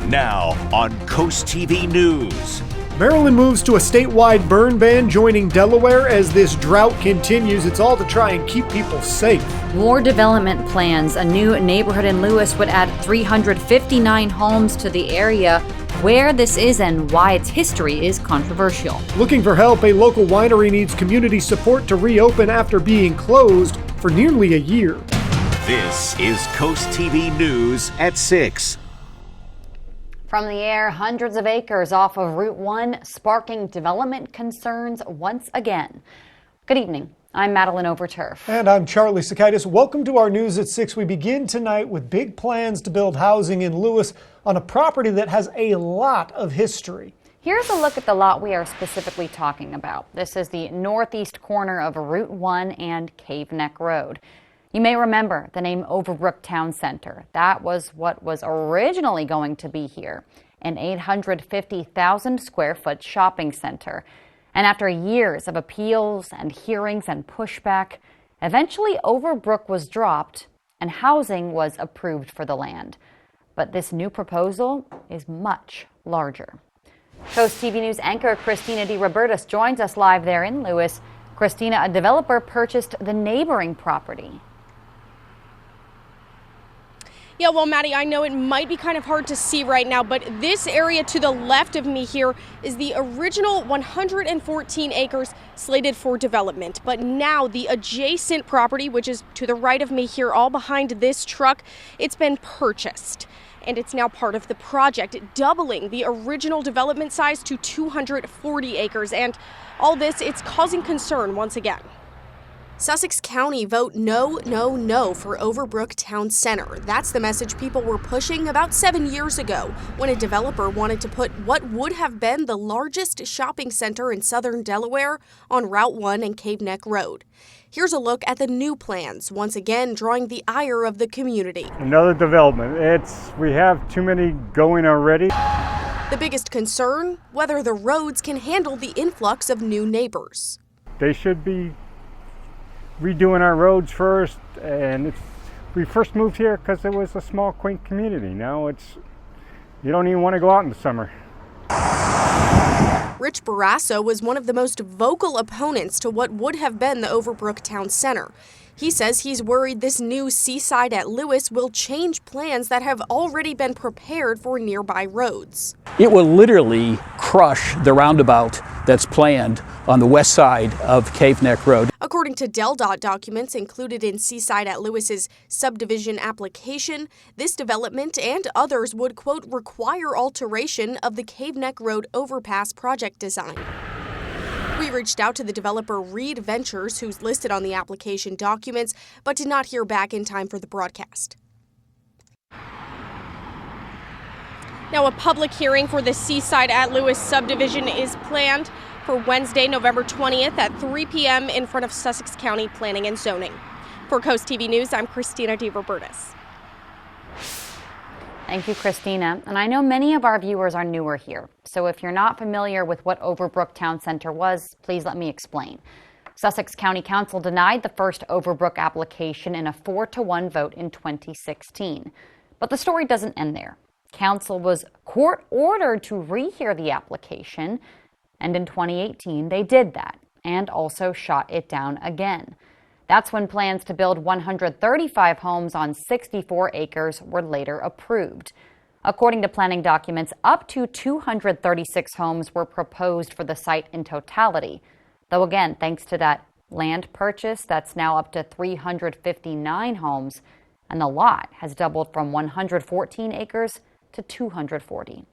Now on CoastTV News. Maryland moves to a statewide burn ban, joining Delaware as this drought continues. It's all to try and keep people safe. More development plans. A new neighborhood in Lewes would add 359 homes to the area. Where this is and why its history is controversial. Looking for help, a local winery needs community support to reopen after being closed for nearly a year. This is CoastTV News at 6. From the air, hundreds of acres off of Route 1 sparking development concerns once again. Good evening. I'm Madeline Overturf. And I'm Charlie Sakaitis. Welcome to our News at 6. We begin tonight with big plans to build housing in Lewes on a property that has a lot of history. Here's a look at the lot we are specifically talking about. This is the northeast corner of Route 1 and Cave Neck Road. You may remember the name Overbrook Town Center. That was what was originally going to be here, an 850,000 square foot shopping center. And after years of appeals and hearings and pushback, eventually Overbrook was dropped and housing was approved for the land. But this new proposal is much larger. Coast TV News anchor Christina DeRobertis joins us live there in Lewes. Christina, a developer purchased the neighboring property. Yeah, well, Maddie, I know it might be kind of hard to see right now, but this area to the left of me here is the original 114 acres slated for development. But now the adjacent property, which is to the right of me here, all behind this truck, it's been purchased. And it's now part of the project, doubling the original development size to 240 acres. And all this, it's causing concern once again. Sussex County vote no, no, no for Overbrook Town Center. That's the message people were pushing about 7 years ago when a developer wanted to put what would have been the largest shopping center in southern Delaware on Route 1 and Cave Neck Road. Here's a look at the new plans, once again drawing the ire of the community. Another development. We have too many going already. The biggest concern, whether the roads can handle the influx of new neighbors. They should be redoing our roads first, and we first moved here because it was a small, quaint community. Now you don't even want to go out in the summer. Rich Barrasso was one of the most vocal opponents to what would have been the Overbrook Town Center. He says he's worried this new seaside at Lewes will change plans that have already been prepared for nearby roads. It will literally crush the roundabout that's planned on the west side of Cave Neck Road. According to DOT documents included in Seaside at Lewes's subdivision application, this development and others would, quote, require alteration of the Cave Neck Road overpass project design. We reached out to the developer Reed Ventures, who's listed on the application documents, but did not hear back in time for the broadcast. Now, a public hearing for the Seaside at Lewes subdivision is planned for Wednesday, November 20th at 3 p.m. in front of Sussex County Planning and Zoning. For Coast TV News, I'm Christina DeRobertis. Thank you, Christina. And I know many of our viewers are newer here, so if you're not familiar with what Overbrook Town Center was, please let me explain. Sussex County Council denied the first Overbrook application in a 4-1 vote in 2016. But the story doesn't end there. Council was court-ordered to rehear the application, and in 2018 they did that, and also shot it down again. That's when plans to build 135 homes on 64 acres were later approved. According to planning documents, up to 236 homes were proposed for the site in totality. Though again, thanks to that land purchase, that's now up to 359 homes, and the lot has doubled from 114 acres to 240.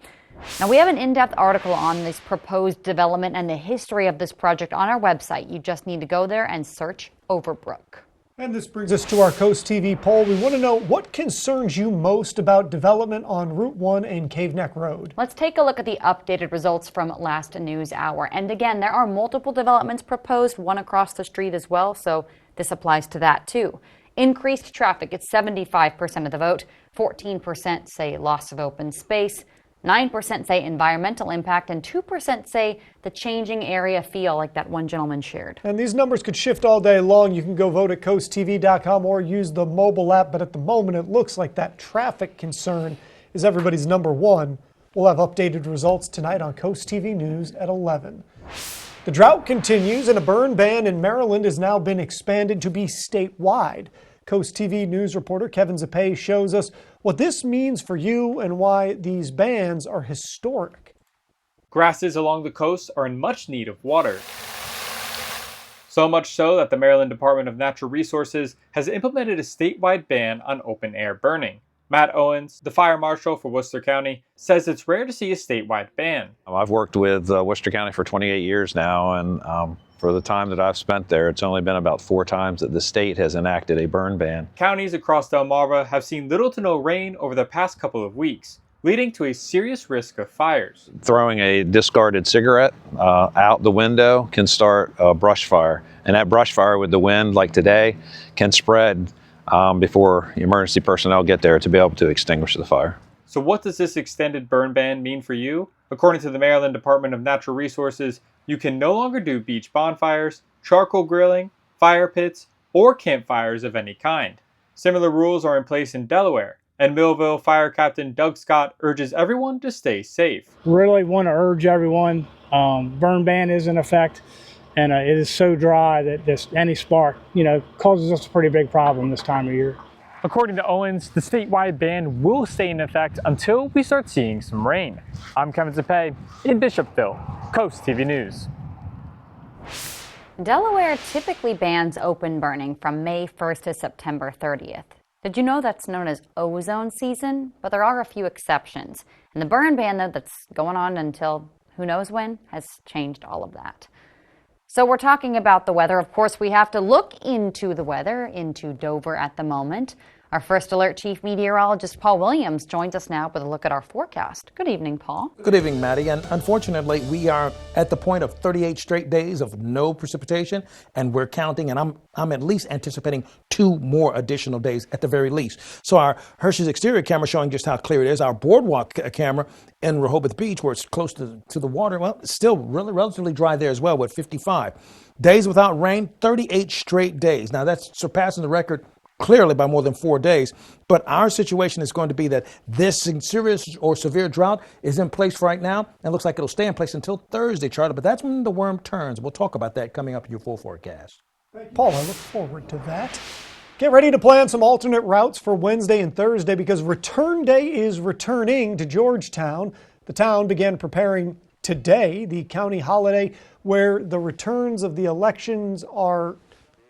Now, we have an in-depth article on this proposed development and the history of this project on our website. You just need to go there and search Overbrook. And this brings us to our Coast TV poll. We want to know what concerns you most about development on Route 1 and Cave Neck Road. Let's take a look at the updated results from last news hour. And again, there are multiple developments proposed, one across the street as well, so this applies to that too. Increased traffic, it's 75% of the vote. 14% say loss of open space. 9% say environmental impact, and 2% say the changing area feel, like that one gentleman shared. And these numbers could shift all day long. You can go vote at coasttv.com or use the mobile app, but at the moment it looks like that traffic concern is everybody's number one. We'll have updated results tonight on Coast TV News at 11. The drought continues, and a burn ban in Maryland has now been expanded to be statewide. Coast TV News reporter Kevin Zappé shows us what this means for you and why these bans are historic. Grasses along the coast are in much need of water. So much so that the Maryland Department of Natural Resources has implemented a statewide ban on open-air burning. Matt Owens, the fire marshal for Worcester County, says it's rare to see a statewide ban. I've worked with Worcester County for 28 years now, and for the time that I've spent there, it's only been about 4 times that the state has enacted a burn ban. Counties across Delmarva have seen little to no rain over the past couple of weeks, leading to a serious risk of fires. Throwing a discarded cigarette out the window can start a brush fire, and that brush fire with the wind, like today, can spread before emergency personnel get there to be able to extinguish the fire. So what does this extended burn ban mean for you? According to the Maryland Department of Natural Resources, you can no longer do beach bonfires, charcoal grilling, fire pits, or campfires of any kind. Similar rules are in place in Delaware, and Millville Fire Captain Doug Scott urges everyone to stay safe. Really want to urge everyone, burn ban is in effect, and it is so dry that any spark, causes us a pretty big problem this time of year. According to Owens, the statewide ban will stay in effect until we start seeing some rain. I'm Kevin Zappé in Bishopville, Coast TV News. Delaware typically bans open burning from May 1st to September 30th. Did you know that's known as ozone season? But there are a few exceptions. And the burn ban, though, that's going on until who knows when, has changed all of that. So we're talking about the weather. Of course, we have to look into the weather, into Dover at the moment. Our first alert chief meteorologist, Paul Williams, joins us now with a look at our forecast. Good evening, Paul. Good evening, Maddie. And unfortunately, we are at the point of 38 straight days of no precipitation, and we're counting, and I'm at least anticipating 2 more additional days at the very least. So our Hershey's exterior camera showing just how clear it is. Our boardwalk camera in Rehoboth Beach, where it's close to the water, well, it's still really relatively dry there as well with 55. Days without rain, 38 straight days. Now that's surpassing the record clearly by more than 4 days. But our situation is going to be that this serious or severe drought is in place right now and looks like it'll stay in place until Thursday, Charlie. But that's when the worm turns. We'll talk about that coming up in your full forecast. Paul, I look forward to that. Get ready to plan some alternate routes for Wednesday and Thursday because Return Day is returning to Georgetown. The town began preparing today, the county holiday, where the returns of the elections are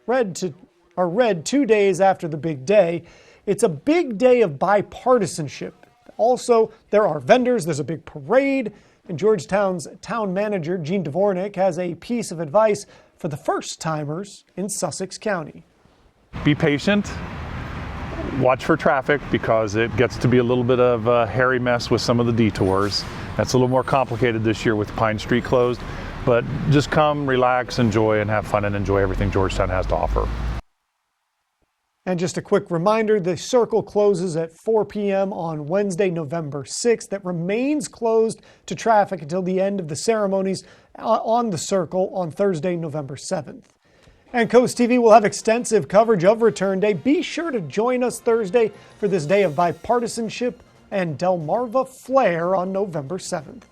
read 2 days after the big day. It's a big day of bipartisanship. Also, there are vendors, there's a big parade, and Georgetown's town manager, Gene Dvornik, has a piece of advice for the first-timers in Sussex County. Be patient, watch for traffic because it gets to be a little bit of a hairy mess with some of the detours. That's a little more complicated this year with Pine Street closed, but just come, relax, enjoy, and have fun and enjoy everything Georgetown has to offer. And just a quick reminder, the circle closes at 4 p.m. on Wednesday, November 6th. That remains closed to traffic until the end of the ceremonies on the circle on Thursday, November 7th. And Coast TV will have extensive coverage of Return Day. Be sure to join us Thursday for this day of bipartisanship and Delmarva flair on November 7th.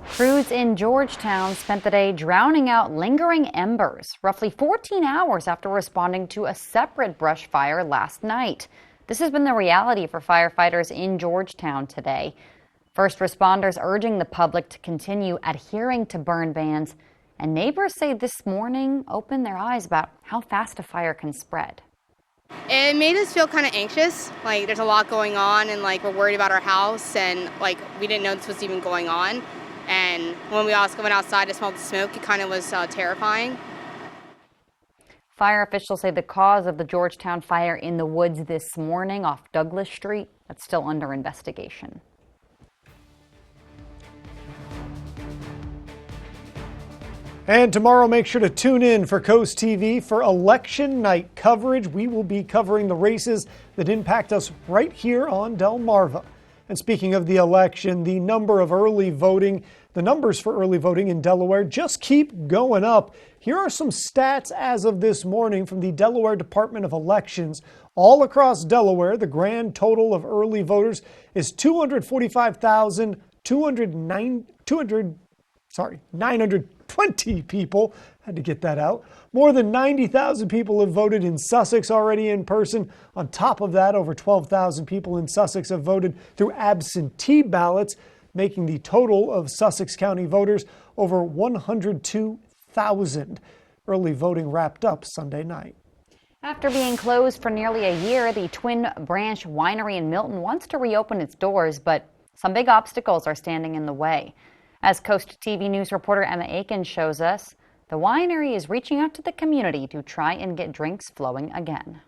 Crews in Georgetown spent the day drowning out lingering embers, roughly 14 hours after responding to a separate brush fire last night. This has been the reality for firefighters in Georgetown today. First responders urging the public to continue adhering to burn bans, and neighbors say this morning opened their eyes about how fast a fire can spread. It made us feel kind of anxious, like there's a lot going on and like we're worried about our house and like we didn't know this was even going on. And when we also went outside to smell the smoke, it kind of was terrifying. Fire officials say the cause of the Georgetown fire in the woods this morning off Douglas Street, that's still under investigation. And tomorrow, make sure to tune in for Coast TV for election night coverage. We will be covering the races that impact us right here on Delmarva. And speaking of the election, the numbers for early voting in Delaware just keep going up. Here are some stats as of this morning from the Delaware Department of Elections All across Delaware, the grand total of early voters is 920 people. Had to get that out. More than 90,000 people have voted in Sussex already in person. On top of that, over 12,000 people in Sussex have voted through absentee ballots, making the total of Sussex County voters over 102,000. Early voting wrapped up Sunday night. After being closed for nearly a year, the Twin Branch Winery in Milton wants to reopen its doors, but some big obstacles are standing in the way. As Coast TV News reporter Emma Aiken shows us, the winery is reaching out to the community to try and get drinks flowing again.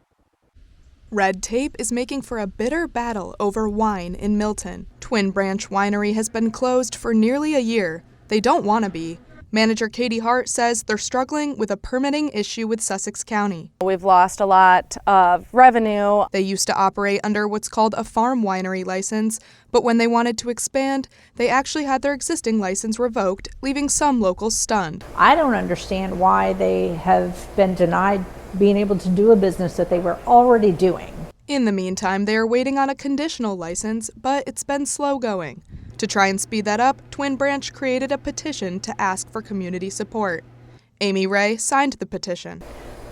Red tape is making for a bitter battle over wine in Milton. Twin Branch Winery has been closed for nearly a year. They don't want to be. Manager Katie Hart says they're struggling with a permitting issue with Sussex County. We've lost a lot of revenue. They used to operate under what's called a farm winery license, but when they wanted to expand, they actually had their existing license revoked, leaving some locals stunned. I don't understand why they have been denied being able to do a business that they were already doing. In the meantime, they are waiting on a conditional license, but it's been slow going. To try and speed that up, Twin Branch created a petition to ask for community support. Amy Ray signed the petition.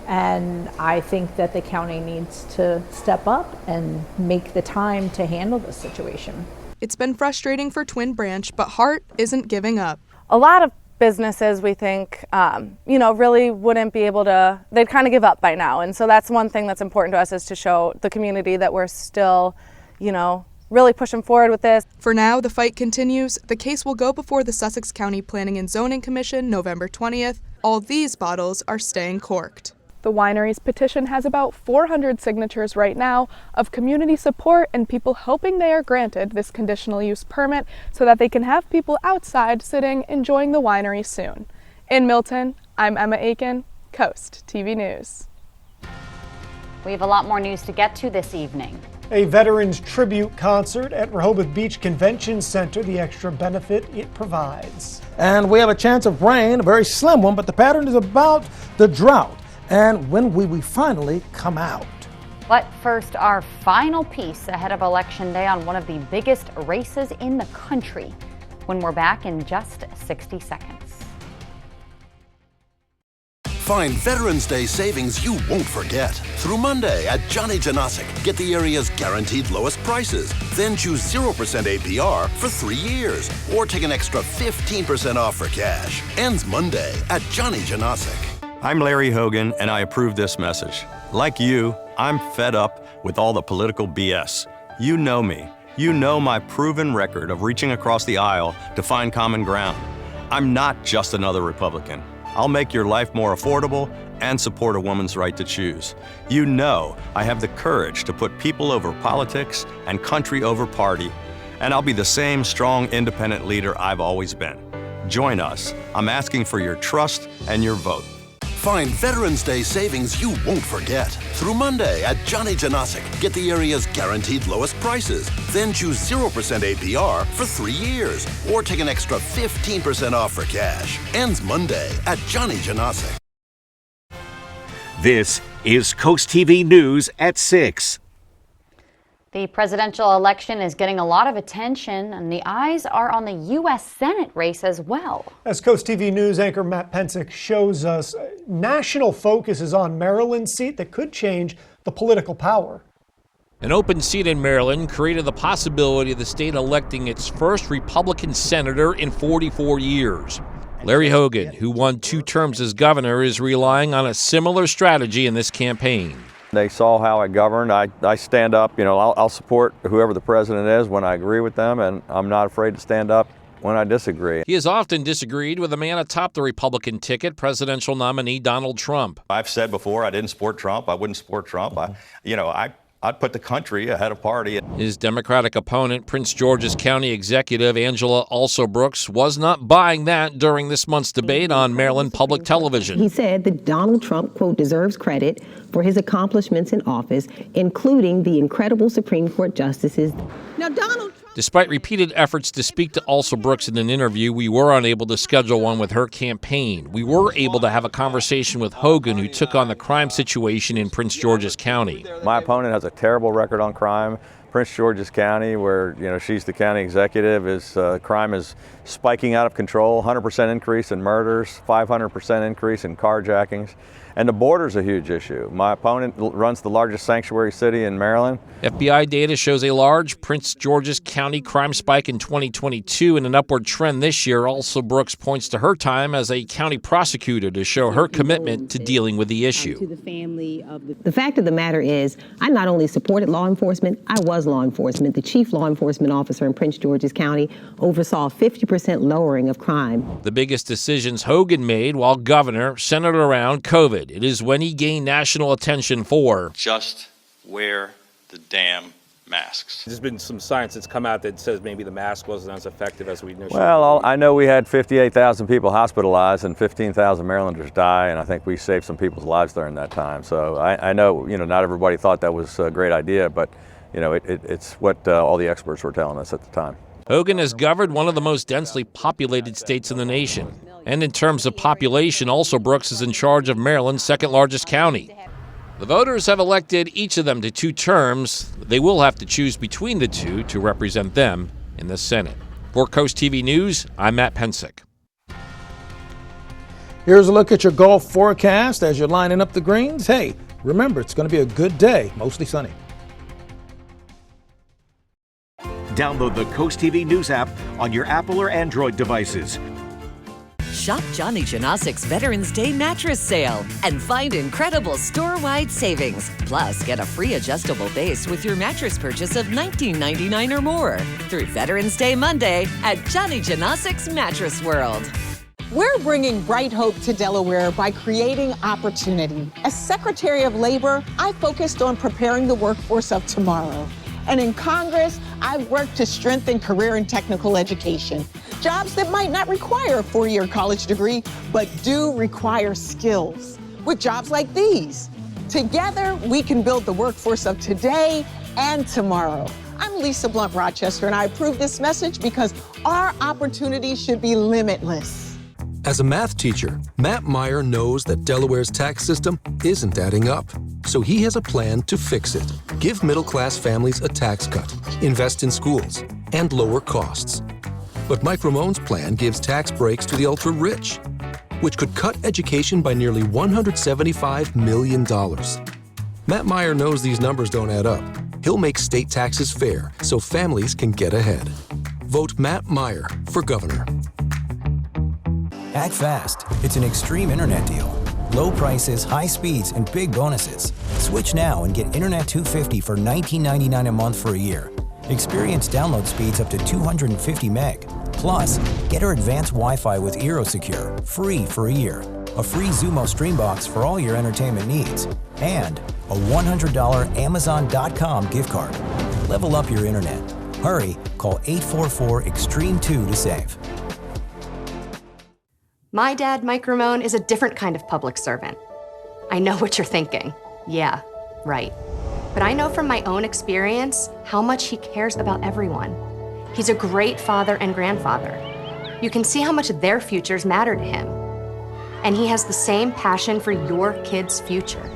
And I think that the county needs to step up and make the time to handle this situation. It's been frustrating for Twin Branch, but Hart isn't giving up. A lot of businesses, we think, really wouldn't be able to, they'd kind of give up by now. And so that's one thing that's important to us, is to show the community that we're still, really pushing forward with this. For now, the fight continues. The case will go before the Sussex County Planning and Zoning Commission November 20th. All these bottles are staying corked. The winery's petition has about 400 signatures right now of community support and people hoping they are granted this conditional use permit so that they can have people outside sitting enjoying the winery soon. In Milton, I'm Emma Aiken, Coast TV News. We have a lot more news to get to this evening. A Veterans Tribute Concert at Rehoboth Beach Convention Center, the extra benefit it provides. And we have a chance of rain, a very slim one, but the pattern is about the drought. And when will we finally come out? But first, our final piece ahead of Election Day on one of the biggest races in the country, when we're back in just 60 seconds. Find Veterans Day savings you won't forget. Through Monday at Johnny Janosic, get the area's guaranteed lowest prices. Then choose 0% APR for 3 years. Or take an extra 15% off for cash. Ends Monday at Johnny Janosic. I'm Larry Hogan, and I approve this message. Like you, I'm fed up with all the political BS. You know me. You know my proven record of reaching across the aisle to find common ground. I'm not just another Republican. I'll make your life more affordable and support a woman's right to choose. You know I have the courage to put people over politics and country over party, and I'll be the same strong, independent leader I've always been. Join us. I'm asking for your trust and your vote. Find Veterans Day savings you won't forget. Through Monday at Johnny Janosic, get the area's guaranteed lowest prices. Then choose 0% APR for 3 years. Or take an extra 15% off for cash. Ends Monday at Johnny Janosic. This is Coast TV News at 6. The presidential election is getting a lot of attention, and the eyes are on the U.S. Senate race as well. As Coast TV News anchor Matt Pensick shows us, national focus is on Maryland's seat that could change the political power. An open seat in Maryland created the possibility of the state electing its first Republican senator in 44 years. Larry Hogan, who won 2 terms as governor, is relying on a similar strategy in this campaign. They saw how I governed. I stand up, I'll support whoever the president is when I agree with them, and I'm not afraid to stand up when I disagree. He has often disagreed with the man atop the Republican ticket, presidential nominee Donald Trump. I've said before I didn't support Trump. I wouldn't support Trump. I'd put the country ahead of party. His Democratic opponent, Prince George's County Executive Angela Alsobrooks, was not buying that during this month's debate on Maryland Public Television. He said that Donald Trump, quote, deserves credit for his accomplishments in office, including the incredible Supreme Court justices. Now, Donald Trump Despite repeated efforts to speak to Elsa Brooks in an interview, we were unable to schedule one with her campaign. We were able to have a conversation with Hogan, who took on the crime situation in Prince George's County. My opponent has a terrible record on crime. Prince George's County, where she's the county executive, is crime is spiking out of control. 100% increase in murders, 500% increase in carjackings, and the border's a huge issue. My opponent runs the largest sanctuary city in Maryland. FBI data shows a large Prince George's County crime spike in 2022 and an upward trend this year. Also, Brooks points to her time as a county prosecutor to show her commitment to dealing with the issue. The fact of the matter is, I not only supported law enforcement, I was law enforcement. The chief law enforcement officer in Prince George's County oversaw a 50% lowering of crime. The biggest decisions Hogan made while governor centered around COVID. It is when he gained national attention for just wear the damn masks. There's been some science that's come out that says maybe the mask wasn't as effective as we initially Well, I know we had 58,000 people hospitalized and 15,000 Marylanders die, and I think we saved some people's lives during that time. So I know, not everybody thought that was a great idea, but it's what all the experts were telling us at the time. Hogan has governed one of the most densely populated states in the nation. And in terms of population, also Brooks is in charge of Maryland's second largest county. The voters have elected each of them to 2 terms. They will have to choose between the 2 to represent them in the Senate. For Coast TV News, I'm Matt Pensick. Here's a look at your golf forecast as you're lining up the greens. Hey, remember, it's going to be a good day, mostly sunny. Download the Coast TV News app on your Apple or Android devices. Shop Johnny Janasik's Veterans Day mattress sale and find incredible store-wide savings. Plus, get a free adjustable base with your mattress purchase of $19.99 or more through Veterans Day Monday at Johnny Janasik's Mattress World. We're bringing bright hope to Delaware by creating opportunity. As Secretary of Labor, I focused on preparing the workforce of tomorrow. And in Congress, I've worked to strengthen career and technical education. Jobs that might not require a 4-year college degree, but do require skills. With jobs like these. Together, we can build the workforce of today and tomorrow. I'm Lisa Blunt Rochester, and I approve this message because our opportunities should be limitless. As a math teacher, Matt Meyer knows that Delaware's tax system isn't adding up. So he has a plan to fix it. Give middle-class families a tax cut, invest in schools, and lower costs. But Mike Ramon's plan gives tax breaks to the ultra-rich, which could cut education by nearly $175 million. Matt Meyer knows these numbers don't add up. He'll make state taxes fair so families can get ahead. Vote Matt Meyer for governor. Act fast. It's an extreme internet deal. Low prices, high speeds, and big bonuses. Switch now and get Internet 250 for $19.99 a month for a year. Experience download speeds up to 250 meg. Plus, get our advanced Wi-Fi with EeroSecure, free for a year. A free Zumo stream box for all your entertainment needs. And a $100 Amazon.com gift card. Level up your internet. Hurry, call 844-EXTREME2 to save. My dad, Mike Ramone, is a different kind of public servant. I know what you're thinking. Yeah, right. But I know from my own experience how much he cares about everyone. He's a great father and grandfather. You can see how much their futures matter to him. And he has the same passion for your kids' future.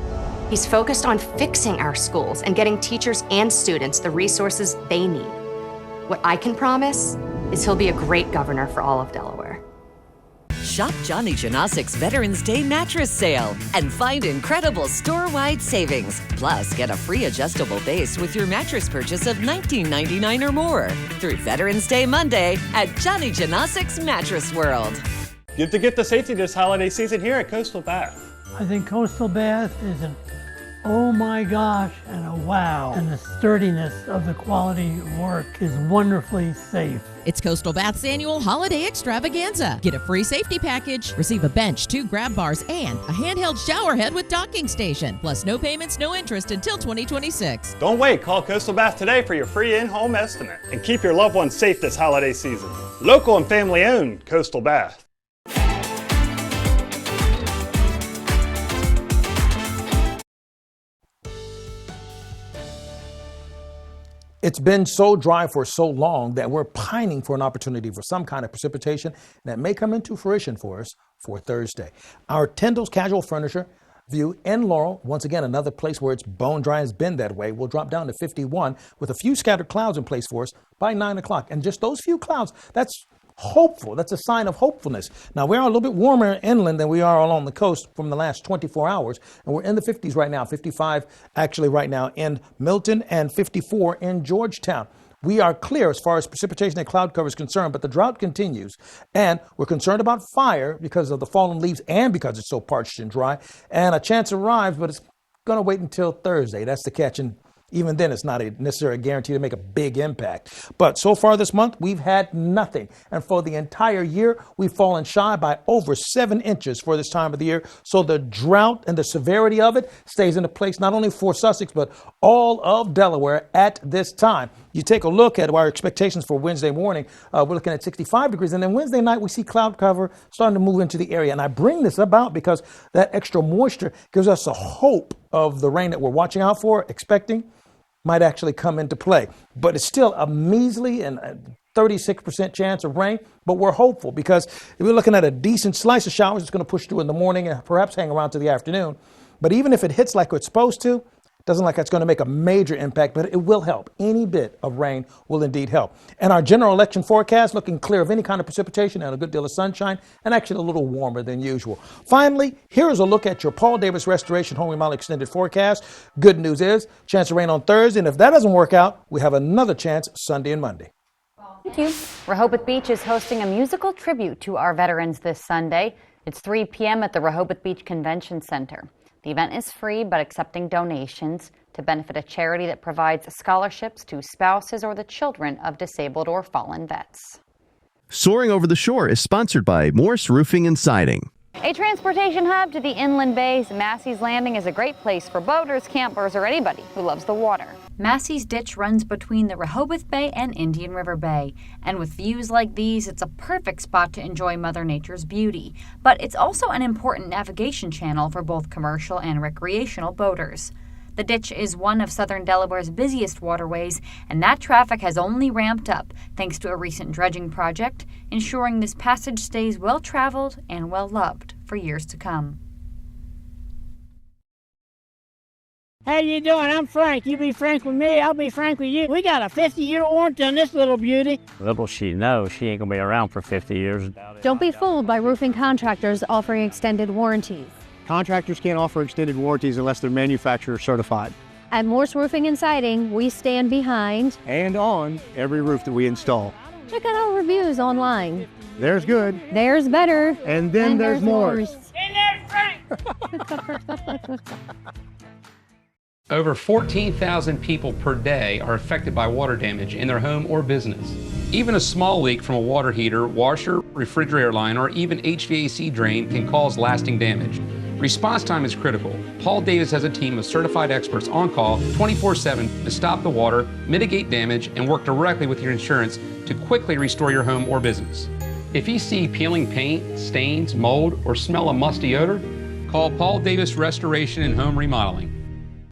He's focused on fixing our schools and getting teachers and students the resources they need. What I can promise is he'll be a great governor for all of Delaware. Shop Johnny Janasik's Veterans Day mattress sale and find incredible store-wide savings. Plus, get a free adjustable base with your mattress purchase of $19.99 or more through Veterans Day Monday at Johnny Janasik's Mattress World. Give the gift of safety this holiday season here at Coastal Bath. I think Coastal Bath is an oh my gosh and a wow. And the sturdiness of the quality work is wonderfully safe. It's Coastal Bath's annual holiday extravaganza. Get a free safety package, receive a bench, 2 grab bars, and a handheld shower head with docking station. Plus no payments, no interest until 2026. Don't wait. Call Coastal Bath today for your free in-home estimate. And keep your loved ones safe this holiday season. Local and family owned Coastal Bath. It's been so dry for so long that we're pining for an opportunity for some kind of precipitation that may come into fruition for us for Thursday. Our Tyndall's Casual Furniture view in Laurel, once again, another place where it's bone dry, has been that way, will drop down to 51 with a few scattered clouds in place for us by 9 o'clock. And just those few clouds, that's hopeful. That's a sign of hopefulness. Now, we are a little bit warmer inland than we are along the coast from the last 24 hours. And we're in the 50s right now, 55 actually right now in Milton and 54 in Georgetown. We are clear as far as precipitation and cloud cover is concerned, but the drought continues. And we're concerned about fire because of the fallen leaves and because it's so parched and dry. And a chance arrives, but it's going to wait until Thursday. That's the catch. And even then, it's not a necessarily guarantee to make a big impact. But so far this month, we've had nothing. And for the entire year, we've fallen shy by over 7 inches for this time of the year. So the drought and the severity of it stays into place, not only for Sussex, but all of Delaware at this time. You take a look at our expectations for Wednesday morning. We're looking at 65 degrees. And then Wednesday night, we see cloud cover starting to move into the area. And I bring this about because that extra moisture gives us a hope of the rain that we're watching out for, expecting, might actually come into play. But it's still a measly and 36% chance of rain, but we're hopeful because if we're looking at a decent slice of showers, it's going to push through in the morning and perhaps hang around to the afternoon. But even if it hits like it's supposed to, doesn't look like it's going to make a major impact, but it will help. Any bit of rain will indeed help. And our general election forecast looking clear of any kind of precipitation and a good deal of sunshine and actually a little warmer than usual. Finally, here's a look at your Paul Davis Restoration Home Remodel Extended Forecast. Good news is chance of rain on Thursday. And if that doesn't work out, we have another chance Sunday and Monday. Thank you. Rehoboth Beach is hosting a musical tribute to our veterans this Sunday. It's 3 p.m. at the Rehoboth Beach Convention Center. The event is free, but accepting donations to benefit a charity that provides scholarships to spouses or the children of disabled or fallen vets. Soaring Over the Shore is sponsored by Morse Roofing and Siding. A transportation hub to the inland bays, Massey's Landing is a great place for boaters, campers, or anybody who loves the water. Massey's Ditch runs between the Rehoboth Bay and Indian River Bay, and with views like these, it's a perfect spot to enjoy Mother Nature's beauty. But it's also an important navigation channel for both commercial and recreational boaters. The ditch is one of southern Delaware's busiest waterways, and that traffic has only ramped up thanks to a recent dredging project, ensuring this passage stays well-traveled and well-loved for years to come. How you doing? I'm Frank. You be frank with me, I'll be frank with you. We got a 50-year warranty on this little beauty. Little she knows she ain't gonna be around for 50 years. Don't be fooled by roofing contractors offering extended warranties. Contractors can't offer extended warranties unless they're manufacturer certified. At Morse Roofing and Siding, we stand behind and on every roof that we install. Check out our reviews online. There's good. There's better. And then there's more. And there's Frank! Over 14,000 people per day are affected by water damage in their home or business. Even a small leak from a water heater, washer, refrigerator line, or even HVAC drain can cause lasting damage. Response time is critical. Paul Davis has a team of certified experts on call 24/7 to stop the water, mitigate damage, and work directly with your insurance to quickly restore your home or business. If you see peeling paint, stains, mold, or smell a musty odor, call Paul Davis Restoration and Home Remodeling.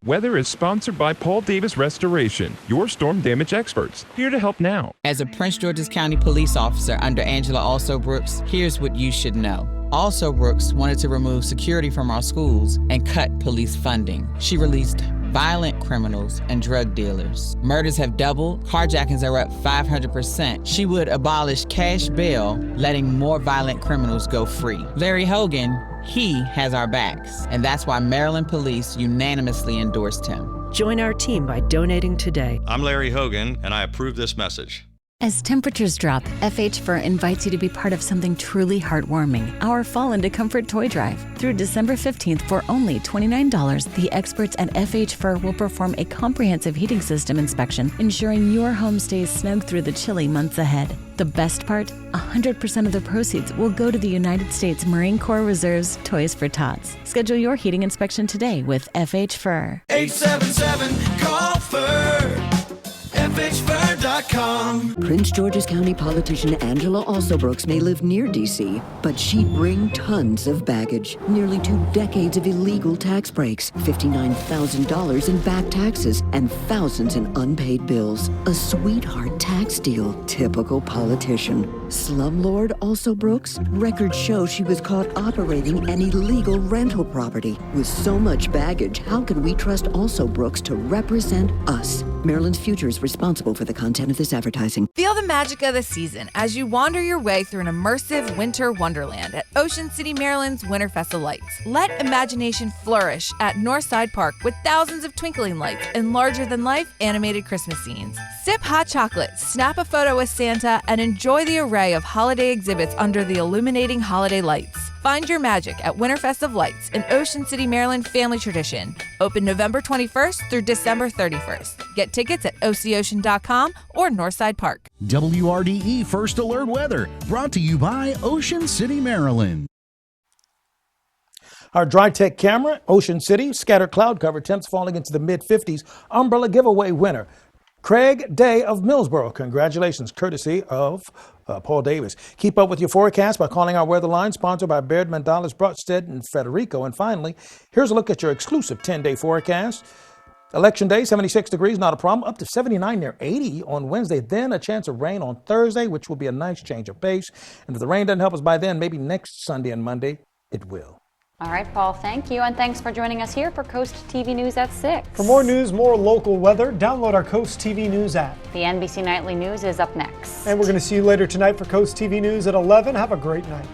Weather is sponsored by Paul Davis Restoration, your storm damage experts, here to help now. As a Prince George's County police officer under Angela Also Brooks, here's what you should know. Also Brooks wanted to remove security from our schools and cut police funding. She released violent criminals and drug dealers. Murders have doubled, carjackings are up 500%. She would abolish cash bail, letting more violent criminals go free. Larry Hogan, he has our backs, and that's why Maryland police unanimously endorsed him. Join our team by donating today. I'm Larry Hogan, and I approve this message. As temperatures drop, FH Fur invites you to be part of something truly heartwarming, our Fall into Comfort Toy Drive. Through December 15th for only $29, the experts at FH Fur will perform a comprehensive heating system inspection, ensuring your home stays snug through the chilly months ahead. The best part? 100% of the proceeds will go to the United States Marine Corps Reserve's Toys for Tots. Schedule your heating inspection today with FH Fur. 877-CALL-FUR. FHFur.com. Prince George's County politician Angela Alsobrooks may live near D.C., but she'd bring tons of baggage. Nearly 2 decades of illegal tax breaks, $59,000 in back taxes, and thousands in unpaid bills. A sweetheart tax deal. Typical politician. Slumlord Alsobrooks? Records show she was caught operating an illegal rental property. With so much baggage, how can we trust Alsobrooks to represent us? Maryland's Future is responsible for the content of this advertising. Feel the magic of the season as you wander your way through an immersive winter wonderland at Ocean City, Maryland's Winterfest of Lights. Let imagination flourish at Northside Park with thousands of twinkling lights and larger-than-life animated Christmas scenes. Sip hot chocolate, snap a photo with Santa, and enjoy the array of holiday exhibits under the illuminating holiday lights. Find your magic at Winterfest of Lights, an Ocean City, Maryland family tradition. Open November 21st through December 31st. Get tickets at OCOcean.com or Northside Park. WRDE First Alert Weather, brought to you by Ocean City, Maryland. Our dry tech camera, Ocean City, scattered cloud cover, temps falling into the mid-50s, umbrella giveaway winner. Craig Day of Millsboro. Congratulations, courtesy of Paul Davis. Keep up with your forecast by calling our weather line, sponsored by Baird, Mandalas, Broadstead, and Federico. And finally, here's a look at your exclusive 10-day forecast. Election day, 76 degrees, not a problem. Up to 79 near 80 on Wednesday. Then a chance of rain on Thursday, which will be a nice change of pace. And if the rain doesn't help us by then, maybe next Sunday and Monday, it will. All right, Paul, thank you. And thanks for joining us here for Coast TV News at 6. For more news, more local weather, download our Coast TV News app. The NBC Nightly News is up next. And we're going to see you later tonight for Coast TV News at 11. Have a great night.